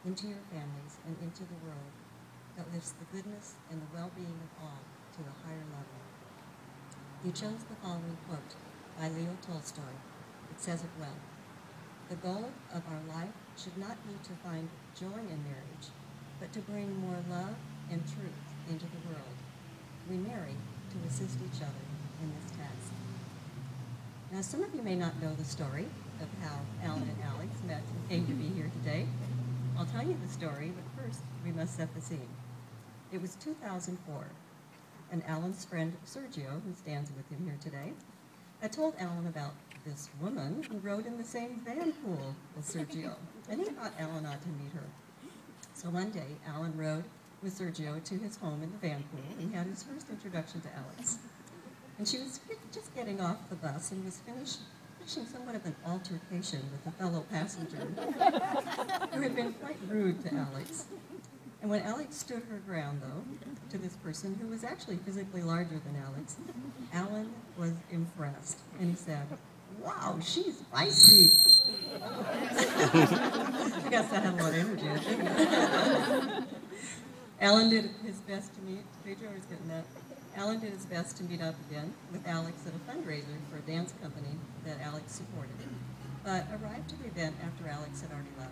into your families, and into the world that lifts the goodness and the well-being of all to a higher level. You chose the following quote by Leo Tolstoy. It says it well. The goal of our life should not be to find joy in marriage, but to bring more love and truth into the world. We marry to assist each other in this task. Now, some of you may not know the story of how Alan and Alex met and came to be here today. I'll tell you the story, but first we must set the scene. It was 2004, and Alan's friend Sergio, who stands with him here today, had told Alan about this woman who rode in the same van pool as Sergio, and he thought Alan ought to meet her. So one day, Alan rode with Sergio to his home in the van pool and had his first introduction to Alex. And she was just getting off the bus and was finishing somewhat of an altercation with a fellow passenger who had been quite rude to Alex. And when Alex stood her ground, though, to this person who was actually physically larger than Alex, Alan was impressed. And he said, "Wow, she's feisty." I guess that had a lot of energy, I think. Alan did his best to meet, Pedro was getting that. Alan did his best to meet up again with Alex at a fundraiser for a dance company that Alex supported, but arrived to the event after Alex had already left.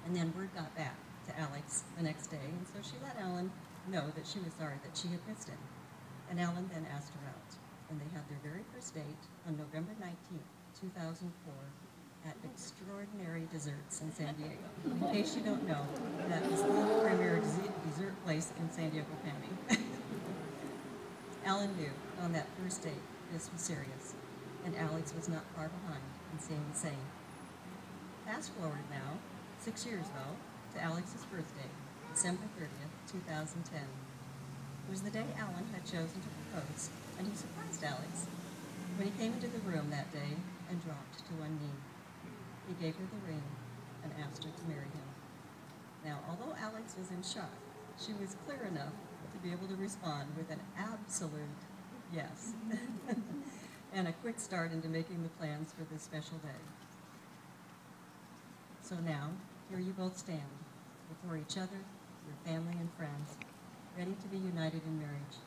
And then word got back to Alex the next day, and so she let Alan know that she was sorry that she had missed him. And Alan then asked her out, and they had their very first date on November 19th, 2004, at Extraordinary Desserts in San Diego. In case you don't know, that is the premier dessert place in San Diego County. Alan knew on that first date this was serious, and Alex was not far behind in seeing the same. Fast forward now, 6 years though, to Alex's birthday, December 30th, 2010. It was the day Alan had chosen to propose, and he surprised Alex when he came into the room that day and dropped to one knee. He gave her the ring and asked her to marry him. Now, although Alex was in shock, she was clear enough to be able to respond with an absolute yes, and a quick start into making the plans for this special day. So now, here you both stand, before each other, your family and friends, ready to be united in marriage.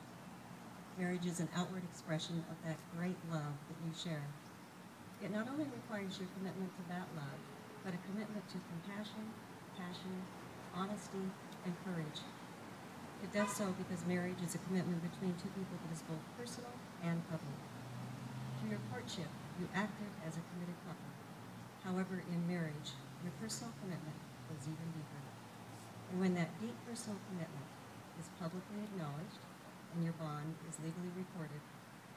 Marriage is an outward expression of that great love that you share. It not only requires your commitment to that love, but a commitment to compassion, passion, honesty, and courage. It does so because marriage is a commitment between two people that is both personal and public. Through your courtship, you acted as a committed couple. However, in marriage, your personal commitment goes even deeper. And when that deep personal commitment is publicly acknowledged and your bond is legally recorded,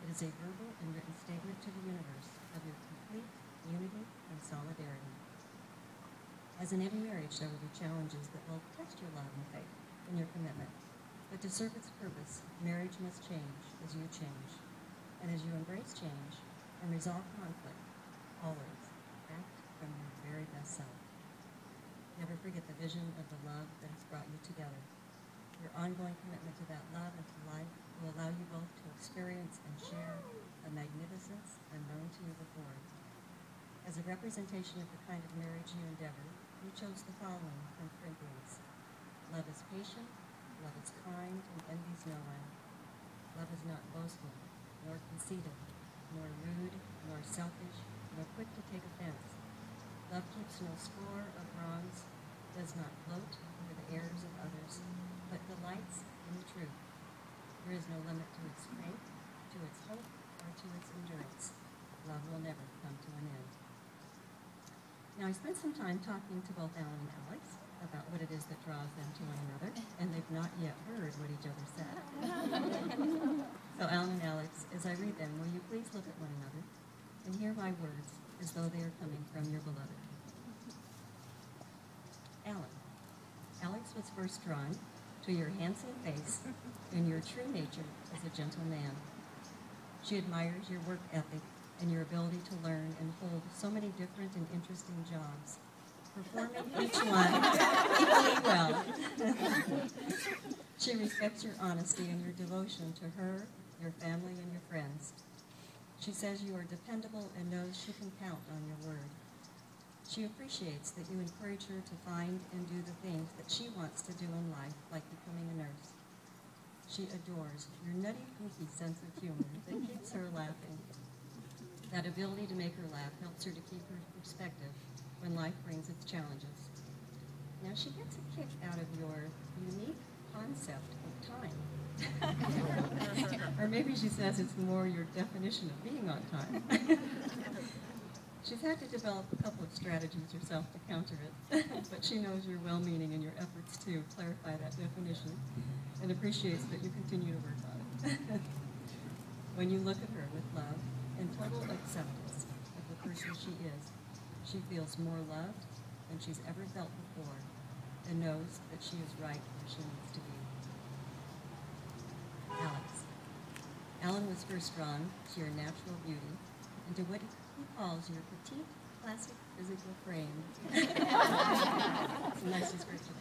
it is a verbal and written statement to the universe of your complete unity and solidarity. As in any marriage, there will be challenges that will test your love and faith and your commitment. But to serve its purpose, marriage must change as you change. And as you embrace change and resolve conflict, always act from your very best self. Never forget the vision of the love that has brought you together. Your ongoing commitment to that love and to life will allow you both to experience and share a magnificence unknown to you before. As a representation of the kind of marriage you endeavor, you chose the following from Corinthians. Love is patient, love is kind, and envies no one. Love is not boastful, nor conceited, nor rude, nor selfish, nor quick to take offense. Love keeps no score of wrongs, does not gloat over the errors of others, but delights in the truth. There is no limit to its faith, to its hope, or to its endurance. Love will never come to an end. Now, I spent some time talking to both Alan and Alex about what it is that draws them to one another, and they've not yet heard what each other said. So Alan and Alex, as I read them, will you please look at one another and hear my words as though they are coming from your beloved. Alan, Alex was first drawn to your handsome face and your true nature as a gentle man. She admires your work ethic and your ability to learn and hold so many different and interesting jobs, performing each one equally well. She respects your honesty and your devotion to her, your family, and your friends. She says you are dependable and knows she can count on your word. She appreciates that you encourage her to find and do the things that she wants to do in life, like becoming a nurse. She adores your nutty, goofy sense of humor that keeps her laughing. That ability to make her laugh helps her to keep her perspective when life brings its challenges. Now, she gets a kick out of your unique concept of time. Or maybe she says it's more your definition of being on time. She's had to develop a couple of strategies herself to counter it, but she knows your well-meaning and your efforts to clarify that definition and appreciates that you continue to work on it. When you look at her with love and total acceptance of the person she is, she feels more loved than she's ever felt before and knows that she is right where she needs to be. Alex. Alan was first drawn to your natural beauty and to what he calls your petite, classic physical frame. It's a nice description.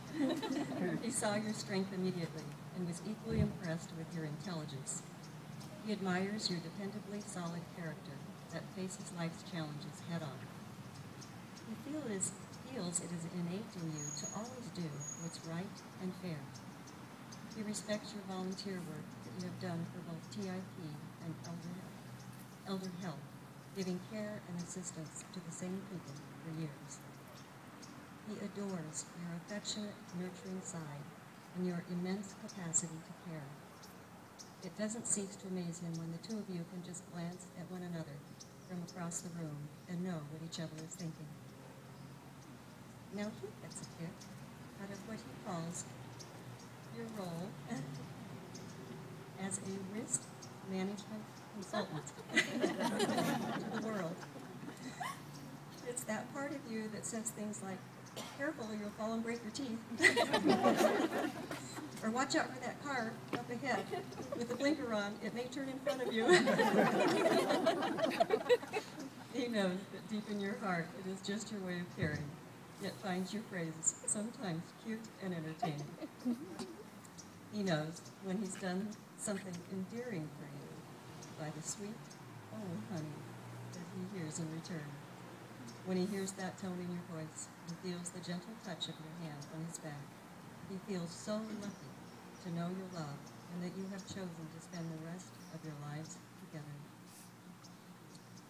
He saw your strength immediately and was equally impressed with your intelligence. He admires your dependably solid character that faces life's challenges head-on. He feels it is innate in you to always do what's right and fair. He respects your volunteer work that you have done for both TIP and Elder Health, giving care and assistance to the same people for years. He adores your affectionate, nurturing side and your immense capacity to care. It doesn't cease to amaze him when the two of you can just glance at one another from across the room and know what each other is thinking. Now he gets a kick out of what he calls your role as a risk management consultant to the world. It's that part of you that says things like, careful or you'll fall and break your teeth. Or watch out for that car up ahead. With the blinker on, it may turn in front of you. He knows that deep in your heart, it is just your way of caring, yet finds your phrases sometimes cute and entertaining. He knows when he's done something endearing for you by the sweet, oh honey, that he hears in return. When he hears that tone in your voice, he feels the gentle touch of your hand on his back. He feels so lucky to know your love and that you have chosen to spend the rest of your lives together.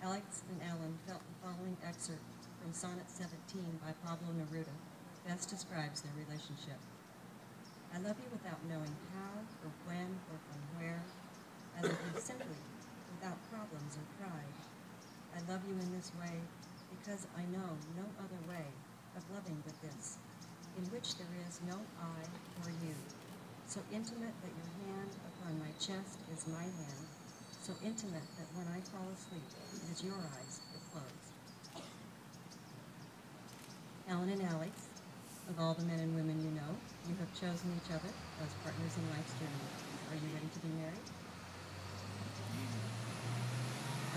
Alex and Alan felt the following excerpt from Sonnet 17 by Pablo Neruda best describes their relationship. I love you without knowing how or when or from where. I love you simply, without problems or pride. I love you in this way because I know no other way of loving but this, in which there is no I or you, so intimate that your hand upon my chest is my hand, so intimate that when I fall asleep, it is your eyes that close. Alan and Alex, of all the men and women you know, you have chosen each other as partners in life's journey. Are you ready to be married?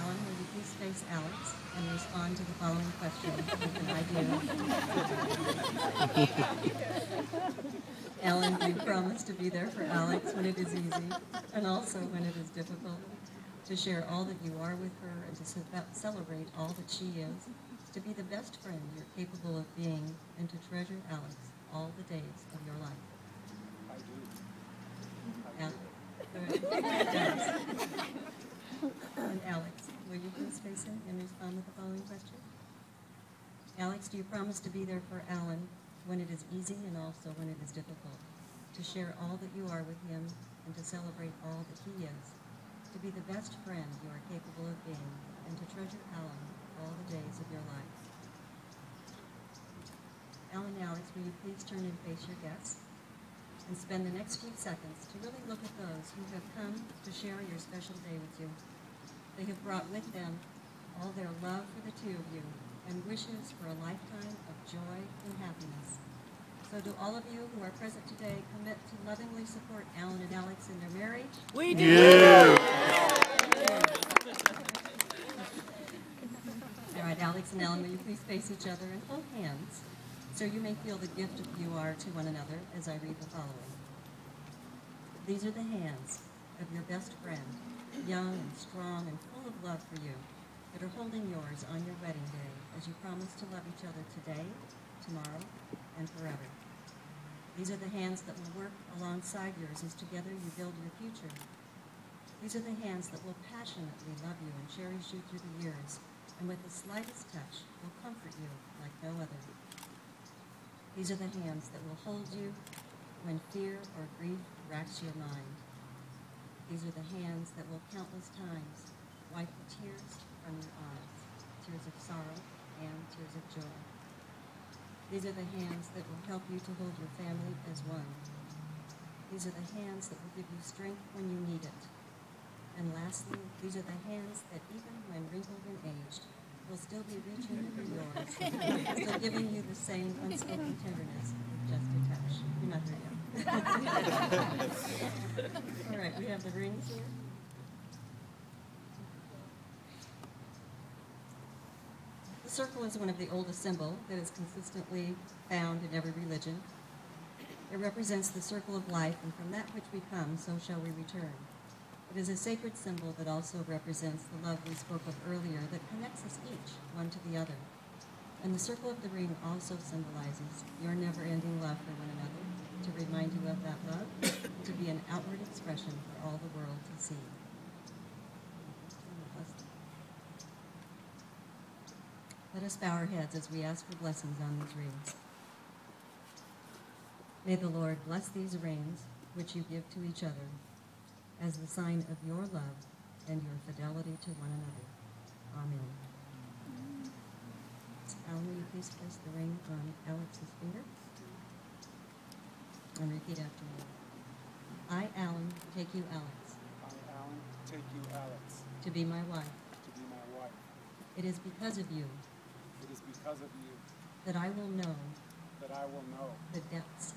Alan, will you please face Alex and respond to the following question with an idea? Alan, do you promise to be there for Alex when it is easy and also when it is difficult? To share all that you are with her and to celebrate all that she is? To be the best friend you're capable of being and to treasure Alex all the days of your life? And Alex, will you please face him and respond with the following question? Alex, do you promise to be there for Alan when it is easy and also when it is difficult? To share all that you are with him and to celebrate all that he is? To be the best friend you are capable of being and to treasure Alan all the days of your life? Alan and Alex, will you please turn and face your guests and spend the next few seconds to really look at those who have come to share your special day with you. They have brought with them all their love for the two of you and wishes for a lifetime of joy and happiness. So do all of you who are present today commit to lovingly support Alan and Alex in their marriage? We do! Yeah. All right, Alex and Alan, will you please face each other and hold hands so you may feel the gift you are to one another as I read the following. These are the hands of your best friend, young and strong and full of love for you, that are holding yours on your wedding day. as you promise to love each other today, tomorrow, and forever. These are the hands that will work alongside yours as together you build your future. These are the hands that will passionately love you and cherish you through the years, and with the slightest touch will comfort you like no other. These are the hands that will hold you when fear or grief racks your mind. These are the hands that will countless times wipe the tears from your eyes, tears of sorrow and tears of joy. These are the hands that will help you to hold your family as one. These are the hands that will give you strength when you need it. And lastly, these are the hands that even when wrinkled and aged, will still be reaching for yours, still giving you the same unspoken tenderness with just a touch. You're not there yet. All right, we have the rings here. The circle is one of the oldest symbols that is consistently found in every religion. It represents the circle of life, and from that which we come, so shall we return. It is a sacred symbol that also represents the love we spoke of earlier that connects us each, one to the other. And the circle of the ring also symbolizes your never-ending love for one another, to remind you of that love, to be an outward expression for all the world to see. Let us bow our heads as we ask for blessings on these rings. May the Lord bless these rings, which you give to each other, as the sign of your love and your fidelity to one another. Amen. Alan, will you please place the ring on Alex's finger? And repeat after me. I, Alan, take you, Alex. I, Alan, take you, Alex. To be my wife. To be my wife. It is because of you. It is because of you that I will know that I will know the depths